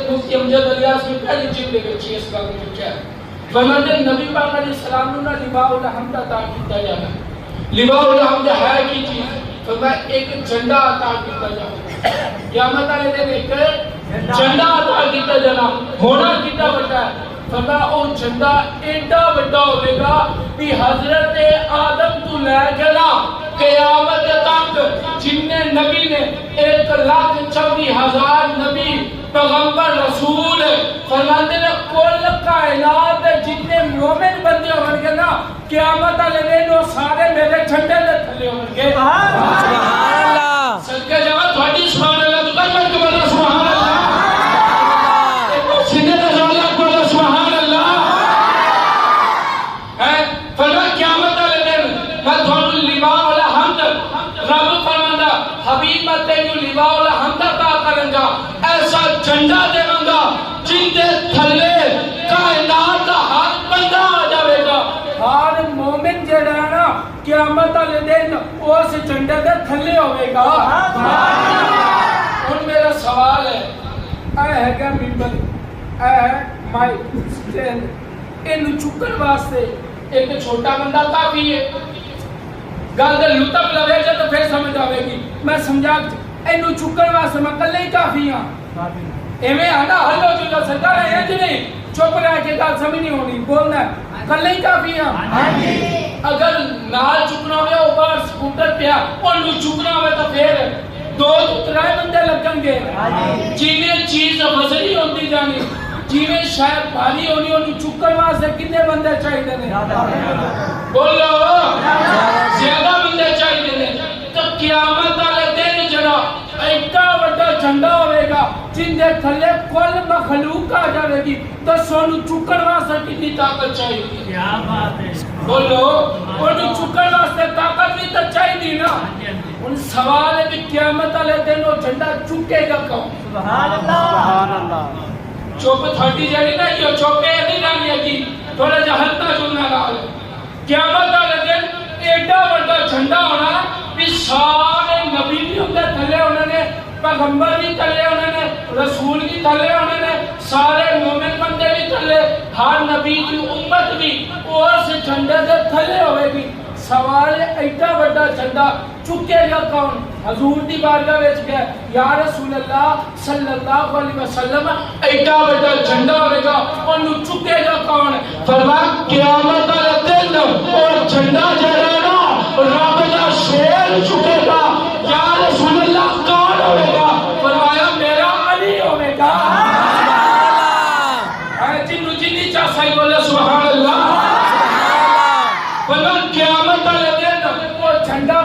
मुफ्ती Amjad alias में पहली जिल्द लिखी इस बारे में क्या है फरमाते नबी पाक अलैहि सलाम ने लिवाउल हम्द अता किया जाना लिवाउल हम्द है की चीज फरमाया एक झंडा अता किया जाना क़यामत वाले दिन एक झंडा अता किया जाना होना कितना बड़ा है फरमाया वो झंडा एडा बड़ा होगा कि हजरत आदम तू लेके ना क़यामत तक जिन्ने नबी ने 1,24,000 नबी पैगंबर रसूल फरमाते ने कुल कायनात जितने मोमिन बंदे होंगे ना क़यामत वाले दिन वो सारे मेरे झंडे दे थले होंगे सुभान अल्लाह सदके जावा थोड़ी सुभान अल्लाह तो कर के बोलो सुभान अल्लाह एक सीने से बोलो बोलो सुभान अल्लाह है फरमाया क़यामत वाले दिन मैं थानू लिवा वाला हमद रब फरमांदा हबीब मैं तेनू लिवा वाला हमद अता करूंगा ऐसा झंडा देवांगा जिंदे थल्ले कायनात का हर बंदा आ जाएगा हर मोमिन जेड़ा है ना क़यामत वाले दिन उस झंडे दे थल्ले होवेगा हुन मेरा सवाल है ऐ हैगा मिंबर ऐ माइक स्टैंड इनु चुकन वास्ते एक छोटा बंदा काफी है गल दे लुत्फ लवे तो फिर समझ आवेगी मैं समझा इनु चुकन वास्ते मैं कल्ले ही काफी हां एवे आना हल्लो जुल्लो सरकार है कि नहीं चुप रह के गल समझ नहीं होनी बोलना कल्ले ही काफी हां हां जी अगर नाल चुकना हो ऊपर स्कूटर पे ओनु चुकना हो तो फिर दो त्रै बंदे लगेंगे हां जी जिने चीज वजनी होती जानी जिने शायद भारी होनी ओनु चुकन वास्ते कितने बंदे चाहिए ने बोलो ज्यादा बंदे चाहिए ने तो क़यामत वाले दिन जरा इतना बड़ा झंडा होगा जिंदे थले कुल मखलूक आ जाएगी तो सोनू चुकन वास्ते कितनी ताकत चाहिए क्या बात है बोलो ओनू चुकन वास्ते ताकत भी तो चाहिए ना उन सवाल है कि क़यामत वाले दिन वो झंडा चुकेगा कौन सुभान अल्लाह चुप थोड़ी जड़ी ना यो चुपे नहीं जानी की थोड़ा जहलता सुनना लाल क़यामत वाले दिन एडा बड़ा झंडा होना कि सारे नबी भी उनके थले उन्होंने पैगंबर भी थले उन्होंने रसूल भी थले उन्होंने सारे मोमिन बंदे भी थले हर नबी की उम्मत भी उस झंडे से थले होगी सवाल एडा बड़ा झंडा चुकेगा कौन हजूर दी बारगाह विच गया या रसूल अल्लाह सल्लल्लाहु अलैहि वसल्लम एडा बड़ा झंडा होगा ओनु चुकेगा कौन फरमाया क़यामत वाले दिन और झंडा जरा ना रब दा शेर चुकेगा या रसूल अल्लाह कौन होगा फरमाया मेरा अली होगा सुभान अल्लाह जिन्नु जिन्नी चा सही बोले सुभान अल्लाह फरमाया क़यामत वाले दिन वो झंडा